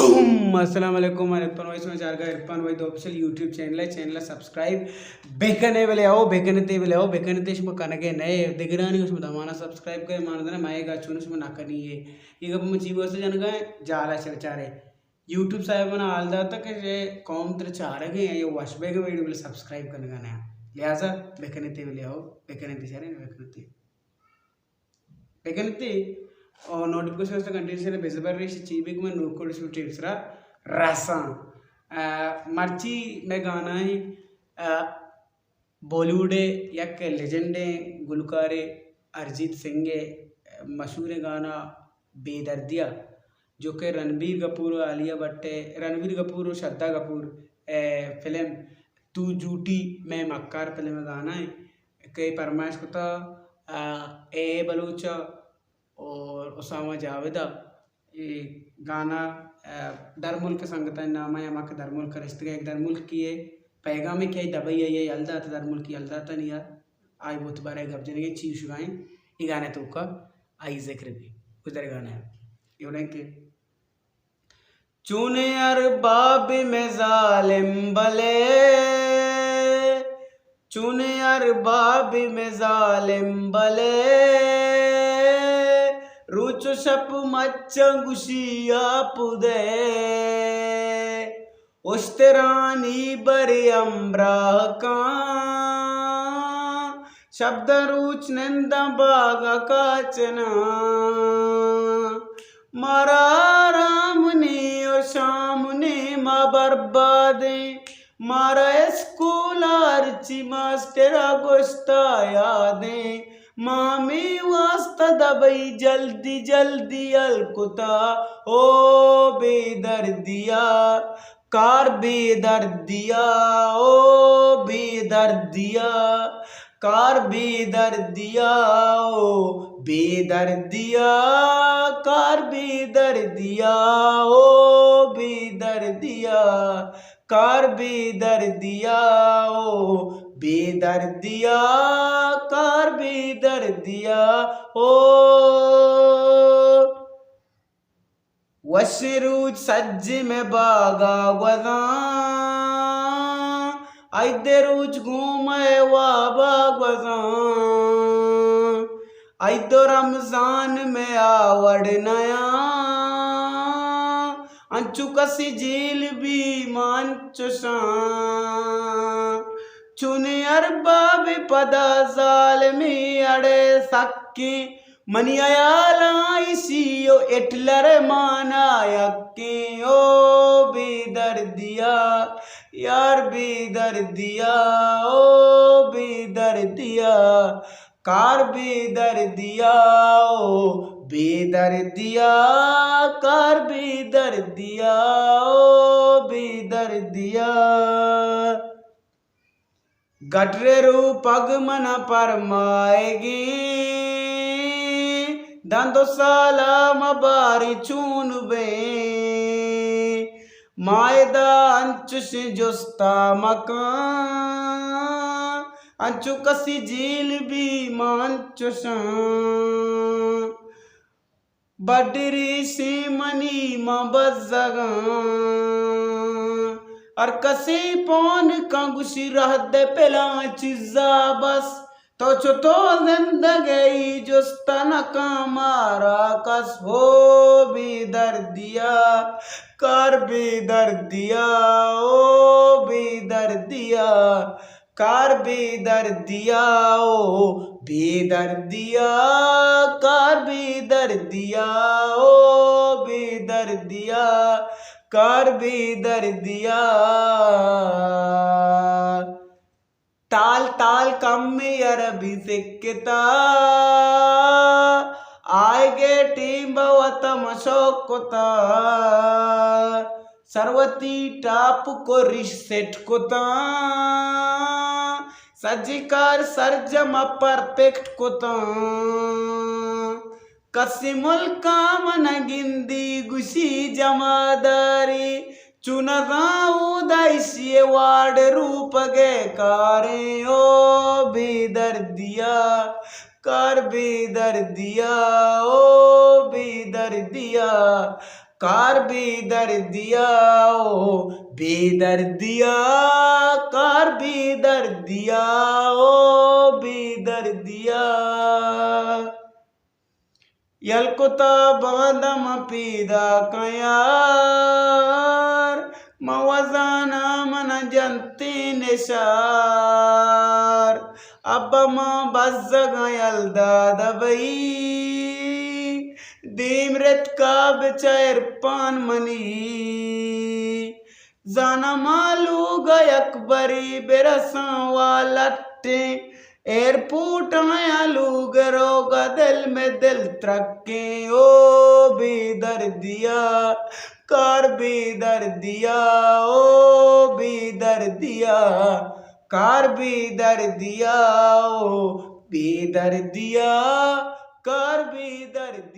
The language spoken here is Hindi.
अस्सलाम वालेकुम इरफान भाई समाचार का इरफान भाई official YouTube channel subscribe bakanae वाले आओ बेकने इसमें कनगे नए दिगरानी उसमें दमाना सब्सक्राइब करे मानदना माएगा चुन उसमें नाकनी है ಈಗ जीवोसे जनगा जाला चरचारे यूट्यूब साहब ना आलदा तक ये कौम तर चारगे ये वशबेग वीडियो बिल सब्सक्राइब करने का नया लिहाजा बेकने वाले आओ बेकने चारे बेकने और नोटिफिकेशन से कंटिन्यूसली बेजबर रेश चीबिक में नोकोड शूटिंग्स रसा मर्ची में गाना है बॉलीवुड यक लेजेंड गुलकार अरिजीत सिंह मशहूर गाना बेदर्दिया जो कि रणबीर कपूर आलिया भट्ट रणबीर कपूर और श्रद्धा कपूर फिल्म तू झूठी मैं मक्कार फिल्म में गाना है कई फरमाइश को था ए बलूचा और उसामा जावेदा ये गाना दरमुल के संगता नाम है हमारे दरमुल का रिश्ते एक दरमुल की है पैगाम में क्या दबाई है ये अलदा था दरमुल की अलदा था नहीं यार आई बहुत बार गप जने चीज गाएं ये गाने तो का आई जिक्र भी उधर गाना है ये के चुने अरबाब में जालिम भले चुने अरबाब में जालिम भले रुचो शप मच्चा गुशिया पुदे उश्तरानी बरे अम्ब्राका शब्द रुच नंद बागा काचना मारा राम ने और शाम ने माँ बर्बादे मारा स्कूल आर्ची मास्टर गोश्ता यादें मामी वास्ता दबई जल्दी जल्दी अलकुता ओ बेदर्दिया कार बेदर्दिया ओ बेदर्दिया कार बेदर्दिया ओ बेदर्दिया कार बेदर्दिया ओ बेदर्दिया कार बेदर्दिया ओ बेदर्दिया कार बेदर्दिया ओ वशरूज सज्ज में बागा वदा आइदे रोज घूमे वाबा वदा आइदो रमजान में आवड़ नया अंचु कसी झील भी मान चुसा चुने अरबाब पदा जाल में अड़े सक्की मनियालाइसियो एटलर माना यक्की ओ बेदर्दिया यार बेदर्दिया ओ बेदर्दिया कार बेदर्दिया ओ बेदर्दिया कार बेदर्दिया ओ बेदर्दिया गटरे रू पग मन परमाएगी दंदो साला मबारी चून बे मायदा अंचु से जोस्ता मकान अंचु कसी झील भी मांचुसा बडरी से मनी मबजगा और कसी पौन कंगुशी रह दे पेला चिजा बस तो छो जिंदगी जुस्तन का मारा कस हो बेदर्दिया कर बेदर्दिया ओ बेदर्दिया कर बेदर्दिया ओ बेदर्दिया कर बेदर्दिया ओ बेदर्दिया कर बेदर्दिया ताल ताल कम में अरबी सिक्कता आएगे टीम बवतम शोकता सरवती टाप को रिसेट कोता सजिकार सरजम परफेक्ट कोता कसिमुल कामन गिंदी गुशी जमादारी चुनगा उदाइसिए वाड रूप गे कारे ओ बेदर्दिया कर बेदर्दिया ओ बेदर्दिया कार बेदर्दिया ओ बेदर्दिया, कार बेदर्दिया ओ बेदर्दिया। यलकुता बादम पीदा कयार मवजाना मन जंती निशार अब बज़ग यलदा दबई दीमृत का बिचैर पान मनी जाना मालू गयक बरी बिरसा वालट्टे एयरपोर्ट आलू गरो गदल में दिल त्रके ओ बेदर्दिया, कार बेदर्दिया ओ बेदर्दिया, कार बेदर्दिया ओ बेदर्दिया, कार बेदर्दिया।